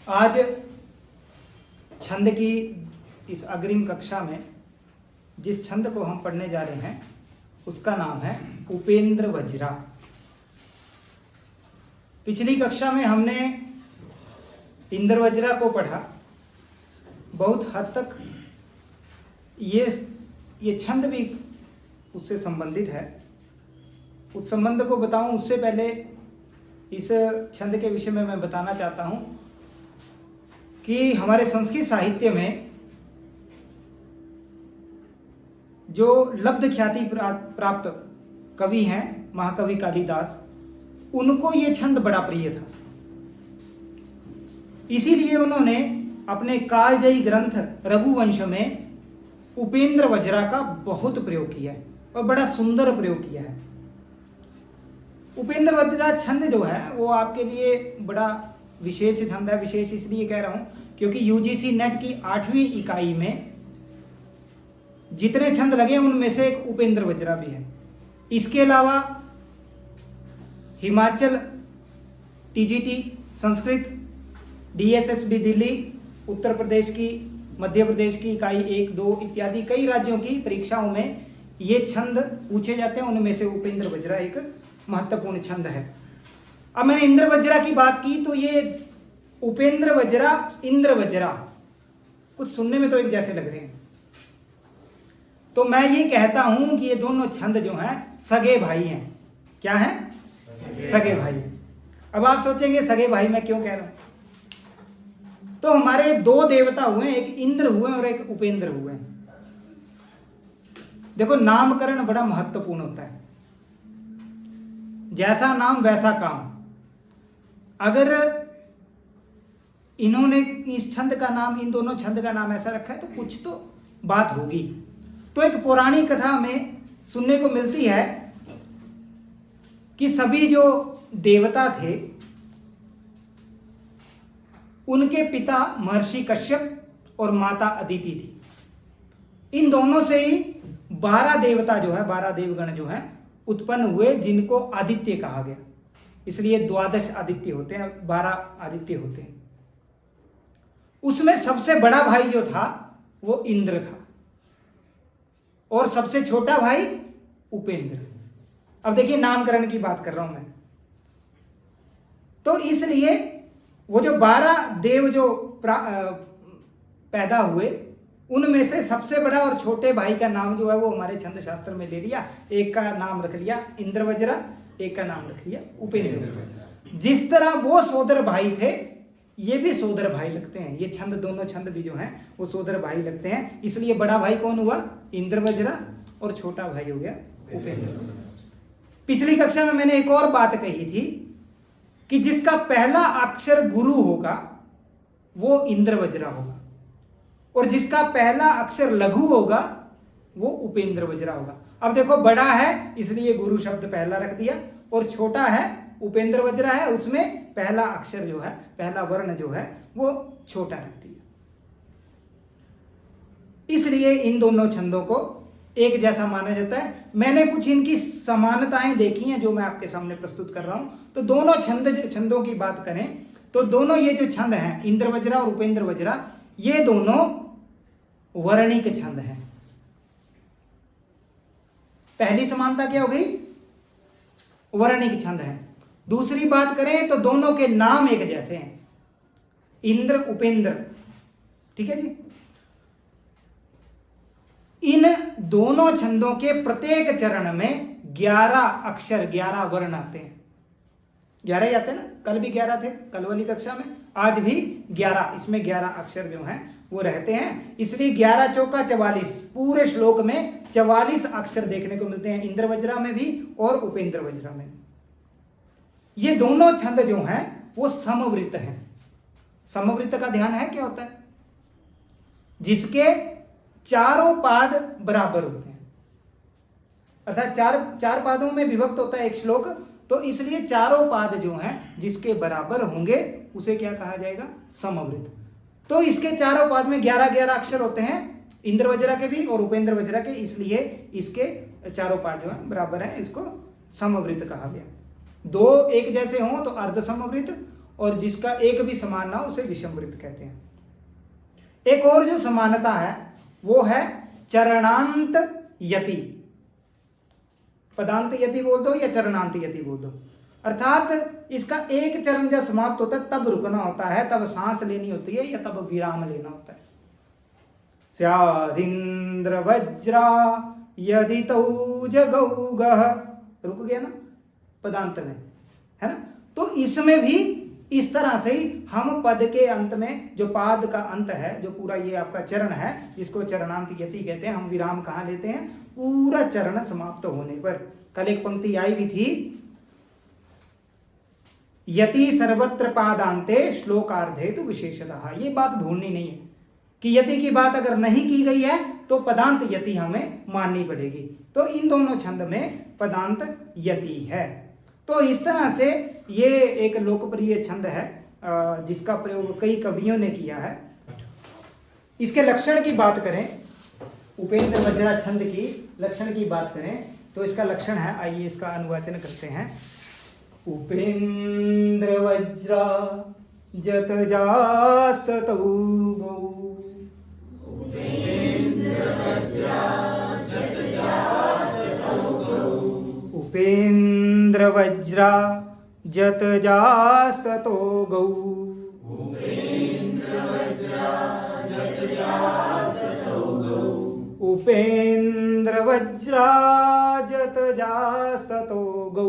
आज छंद की इस अग्रिम कक्षा में जिस छंद को हम पढ़ने जा रहे हैं उसका नाम है उपेंद्र वज्रा। पिछली कक्षा में हमने इंद्र वज्रा को पढ़ा। बहुत हद तक ये छंद भी उससे संबंधित है। उस संबंध को बताऊं उससे पहले इस छंद के विषय में मैं बताना चाहता हूं कि हमारे संस्कृत साहित्य में जो लब्ध ख्याति प्राप्त कवि हैं महाकवि कालिदास, उनको ये छंद बड़ा प्रिय था। इसीलिए उन्होंने अपने कालजयी ग्रंथ रघुवंश में उपेंद्र वज्रा का बहुत प्रयोग किया है और बड़ा सुंदर प्रयोग किया है। उपेंद्र वज्रा छंद जो है वो आपके लिए बड़ा विशेष छंद है। विशेष इसलिए कह रहा हूं क्योंकि यूजीसी नेट की 8वीं इकाई में जितने छंद लगे उनमें से एक उपेंद्र वज्रा भी है। इसके अलावा हिमाचल टीजीटी संस्कृत, डीएसएसबी दिल्ली, उत्तर प्रदेश की, मध्य प्रदेश की इकाई 1, 2 इत्यादि कई राज्यों की परीक्षाओं में ये छंद पूछे जाते हैं। उनमें से उपेंद्र वज्रा एक महत्वपूर्ण छंद है। अब मैंने इंद्र वज्रा की बात की तो ये उपेंद्र वज्रा, इंद्र वज्रा कुछ सुनने में तो एक जैसे लग रहे हैं। तो मैं ये कहता हूं कि ये दोनों छंद जो हैं सगे भाई हैं। क्या हैं? सगे भाई हैं। अब आप सोचेंगे सगे भाई मैं क्यों कह रहा हूं? तो हमारे दो देवता हुए, एक इंद्र हुए और एक उपेंद्र हुए। देखो, नामकरण बड़ा महत्वपूर्ण होता है। जैसा नाम वैसा काम। अगर इन्होंने इस छंद का नाम, इन दोनों छंद का नाम ऐसा रखा है तो कुछ तो बात होगी। तो एक पौराणिक कथा में सुनने को मिलती है कि सभी जो देवता थे उनके पिता महर्षि कश्यप और माता अदिति थी। इन दोनों से ही 12 देवता जो है, 12 देवगण जो है उत्पन्न हुए, जिनको आदित्य कहा गया। इसलिए 12 आदित्य होते हैं, 12 आदित्य होते हैं। उसमें सबसे बड़ा भाई जो था वो इंद्र था और सबसे छोटा भाई उपेंद्र। अब देखिए, नामकरण की बात कर रहा हूं मैं। तो इसलिए वो जो 12 देव जो पैदा हुए, उनमें से सबसे बड़ा और छोटे भाई का नाम जो है वो हमारे छंद शास्त्र में ले लिया। एक का नाम रख लिया इंद्र वज्रा, एक का नाम रख लिया उपेंद्र वज्रा। जिस तरह वो सोदर भाई थे, ये भी सोदर भाई लगते हैं। ये छंद, दोनों छंद भी जो हैं वो सोदर भाई लगते हैं। इसलिए बड़ा भाई कौन हुआ? इंद्र वज्रा, और छोटा भाई हो गया उपेंद्र। पिछली कक्षा में मैंने एक और बात कही थी कि जिसका पहला अक्षर गुरु होगा वो इंद्र वज्रा होगा, और जिसका पहला अक्षर लघु होगा वो उपेंद्र वज्रा होगा। अब देखो, बड़ा है इसलिए गुरु शब्द पहला रख दिया, और छोटा है उपेंद्र वज्रा है, उसमें पहला अक्षर जो है, पहला वर्ण जो है वो छोटा रख दिया। इसलिए इन दोनों छंदों को एक जैसा माना जाता है। मैंने कुछ इनकी समानताएं देखी हैं जो मैं आपके सामने प्रस्तुत कर रहा हूं। तो दोनों छंदों की बात करें तो दोनों ये जो छंद हैं, इंद्र वज्रा और उपेंद्र वज्रा, ये दोनों वर्णिक छंद हैं। पहली समानता क्या हो गई? वर्णिक छंद है। दूसरी बात करें तो दोनों के नाम एक जैसे हैं, इंद्र उपेंद्र। ठीक है जी। इन दोनों छंदों के प्रत्येक चरण में 11 अक्षर, 11 वर्ण आते हैं। 11 ही आते हैं ना? कल भी 11 थे, कल वाली कक्षा में। आज भी 11, इसमें 11 अक्षर जो हैं वो रहते हैं। इसलिए 11 चौका 44, पूरे श्लोक में 44 अक्षर देखने को मिलते हैं, इंद्र वज्रा में भी और उपेंद्र वज्रा में। ये दोनों छंद जो हैं वो समवृत्त हैं। समवृत्त का ध्यान है क्या होता है? जिसके चारों पाद बराबर होते हैं, अर्थात चार पादों में विभक्त होता है एक श्लोक। तो इसलिए चारों पाद जो हैं जिसके बराबर होंगे उसे क्या कहा जाएगा? समवृत्त। तो इसके चारों पाद में 11-11 अक्षर होते हैं, इंद्र वज्रा के भी और उपेंद्र वज्रा के, इसलिए इसके चारों पाद जो है बराबर है, इसको समवृत्त कहा गया। दो एक जैसे हों तो अर्ध समवृत्त, और जिसका एक भी समान ना हो उसे विषम वृत्त कहते हैं। एक और जो समानता है वो है चरणांत यति। पदांत यति बोल दो या चरणांत यति बोल दो, अर्थात इसका एक चरण जब समाप्त होता है तब रुकना होता है, तब सांस लेनी होती है या तब विराम लेना होता है। स्यादिंद्र वज्रा यदि तौ जगौगः, रुक गया ना पदांत में, है ना। तो इसमें भी इस तरह से ही हम पद के अंत में जो पाद का अंत है, जो पूरा ये आपका चरण है जिसको चरणांत यति कहते हैं, हम विराम कहाँ लेते हैं, पूरा चरण समाप्त होने पर। कल एक पंक्ति आई भी थी, यति सर्वत्र पादांते श्लोकार्धे तो विशेषतः। ये बात भूलनी नहीं है कि यति की बात अगर नहीं की गई है तो पदांत यति हमें माननी पड़ेगी। तो इन दोनों छंद में पदांत यति है। तो इस तरह से ये एक लोकप्रिय छंद है जिसका प्रयोग कई कवियों ने किया है। इसके लक्षण की बात करें, उपेंद्र वज्रा छंद की लक्षण की बात करें तो इसका लक्षण है, आइए इसका अनुवाचन करते हैं। उपेंद्र वज्रा जत जास्ततौ गौ, उपेंद्र वज्रा जत जास्ततो गौ, उपेंद्र वज्रा जत जास्ततो गौ, उपेंद्र वज्रा जत जास्ततो गौ।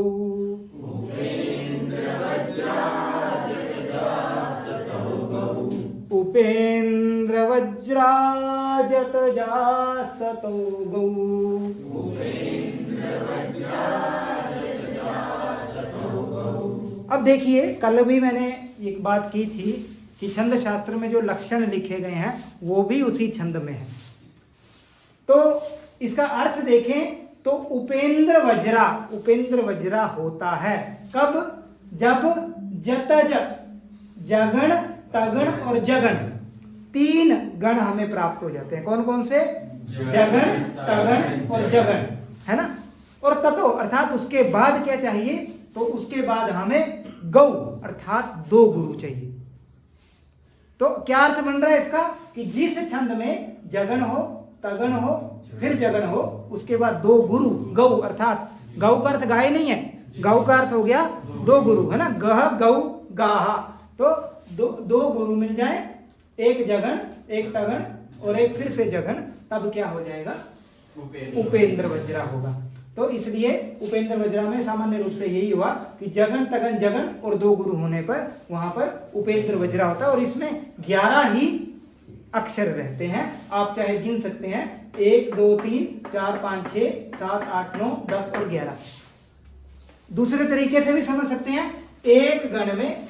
अब देखिए, कल भी मैंने एक बात की थी कि छंद शास्त्र में जो लक्षण लिखे गए हैं वो भी उसी छंद में है। तो इसका अर्थ देखें तो उपेंद्र वज्रा होता है कब, जब जतज, जगण, तगण और जगन, तीन गण हमें प्राप्त हो जाते हैं। कौन कौन से, जगण, तगण और जगन, है ना। और ततो अर्थात उसके बाद क्या चाहिए, तो उसके बाद हमें गौ अर्थात दो गुरु चाहिए। तो क्या अर्थ बन रहा है इसका कि जिस छंद में जगन हो, तगन हो, फिर जगन हो, उसके बाद दो गुरु, गौ अर्थात गौ का अर्थ गाय नहीं है, गौ का अर्थ हो गया दो गुरु, है ना। गह, गौ, गाहा, तो दो गुरु मिल जाए, एक जगन, एक तगन और एक फिर से जगन, तब क्या हो जाएगा, उपेंद्र वज्रा होगा। तो इसलिए उपेंद्र वज्रा में सामान्य रूप से यही हुआ कि जगन, तगन, जगन और दो गुरु होने पर वहां पर उपेंद्र वज्रा होता है। और इसमें 11 ही अक्षर रहते हैं, आप चाहे गिन सकते हैं, 1 2 3 4 5 6 7 8 9 10 और 11। दूसरे तरीके से भी समझ सकते हैं, एक गण में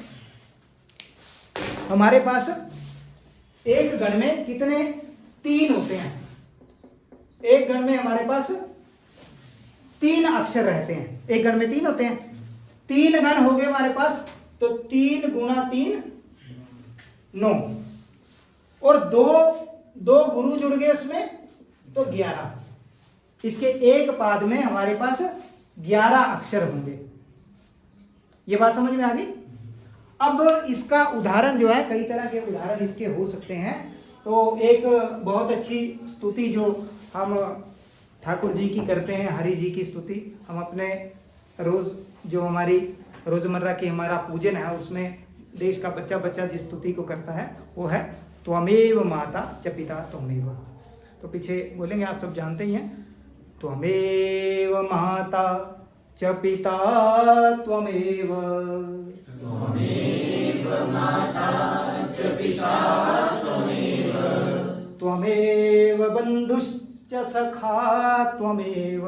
हमारे पास, एक गण में कितने, 3 होते हैं। एक गण में हमारे पास 3 अक्षर रहते हैं, एक गण में 3 होते हैं। 3 गण हो गए हमारे पास, तो 3 गुणा 3 9 और दो गुरु जुड़ गए उसमें तो 11। इसके एक पाद में हमारे पास 11 अक्षर होंगे। ये बात समझ में आ गई। अब इसका उदाहरण जो है, कई तरह के उदाहरण इसके हो सकते हैं। तो एक बहुत अच्छी स्तुति जो हम ठाकुर जी की करते हैं, हरि जी की स्तुति, हम अपने रोज जो हमारी रोजमर्रा की हमारा पूजन है उसमें देश का बच्चा बच्चा जिस स्तुति को करता है वो है त्वमेव माता च पिता त्वमेव। तो पीछे बोलेंगे, आप सब जानते ही हैं, त्वमेव माता च पिता त्वमेव, त्वमेव माता च पिता त्वमेव, त्वमेव बन्धुश्च सखा त्वमेव,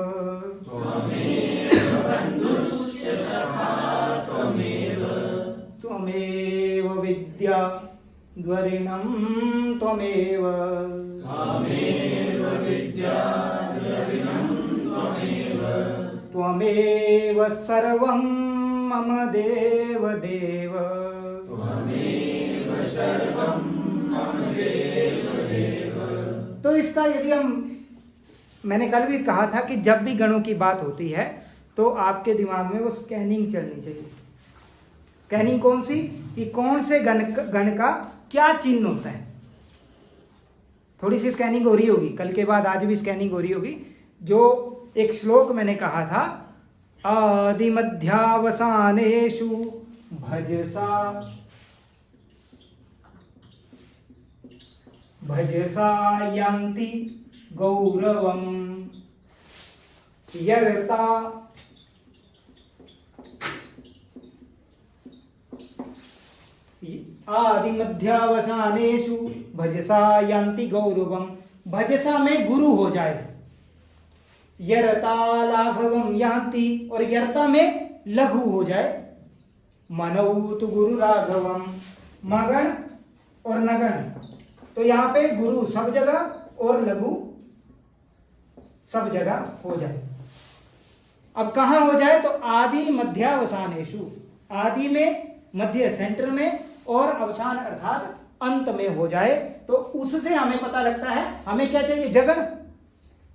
त्वमेव बन्धुश्च सखा त्वमेव, त्वमेव विद्या द्वरिणं त्वमेव, त्वमेव विद्या द्रविणं त्वमेव, त्वमेव सर्वं मम देव देव, त्वमेव सर्वं मम देव देव। तो इसका यदि मैंने कल भी कहा था कि जब भी गणों की बात होती है तो आपके दिमाग में वो स्कैनिंग चलनी चाहिए। स्कैनिंग कौन सी, कि कौन से गण का क्या चिन्ह होता है। थोड़ी सी स्कैनिंग हो रही होगी, कल के बाद आज भी स्कैनिंग हो रही होगी। जो एक श्लोक मैंने कहा था, आदि मध्यावसानेषु भजसा यान्ति गौरवम यर्ता आदि मध्यावसानेषु भजसा यान्ति गौरवम। भजसा में गुरु हो जाए, यरता लाघवम यान्ति, और यरता में लघु हो जाए, मनौ तु गुरु राघवम। मगण और नगण, तो यहाँ पे गुरु सब जगह और लघु सब जगह हो जाए। अब कहाँ हो जाए, तो आदि मध्यावसानेषु, आदि में, मध्य सेंटर में, और अवसान अर्थात अंत में हो जाए। तो उससे हमें पता लगता है हमें क्या चाहिए, जगन,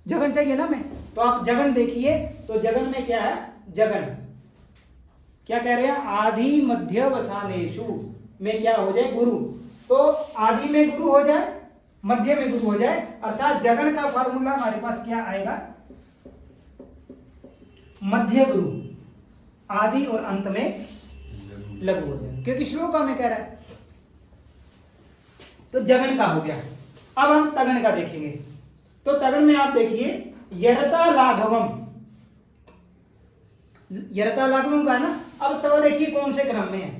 जगन चाहिए ना हमें। तो आप जगन देखिए, तो जगन में क्या है, जगन क्या कह रहे हैं, आदि मध्यवसानेषु में क्या हो जाए, गुरु। तो आदि में गुरु हो जाए, मध्य में गुरु हो जाए, अर्थात जगन का फार्मूला हमारे पास क्या आएगा, मध्य गुरु, आदि और अंत में लघु हो जाए, क्योंकि श्लोक में कह रहा है। तो जगन का हो गया। अब हम तगन का देखेंगे। तो तगन में आप देखिए, यरता लाघवम, यरता लाघवम का है ना। अब तो देखिए कौन से क्रम में है,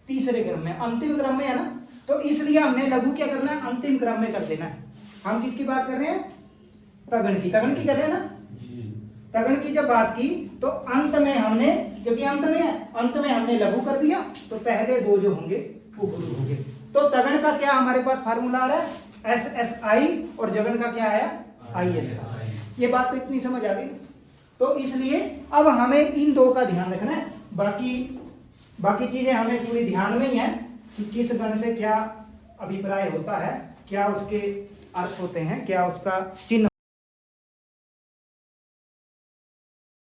तीसरे क्रम में, अंतिम क्रम में है ना। तो इसलिए हमने लघु क्या करना है, अंतिम क्रम में कर देना है। हम किसकी बात कर रहे हैं, तगन की, तगन की कर रहे हैं ना। तगन की जब बात की तो अंत में हमने, क्योंकि अंत में है, अंत में हमने लघु कर दिया, तो पहले दो जो होंगे वो गुरु होंगे। तो तगन का क्या हमारे पास फार्मूला आ रहा है, SSI, और जगन का क्या आया, ISI। ये बात तो इतनी समझ आ गई। तो इसलिए अब हमें इन दो का ध्यान रखना है, बाकी चीजें हमें पूरी ध्यान में ही है कि किस गण से क्या अभिप्राय होता है, क्या उसके अर्थ होते हैं, क्या उसका चिन्ह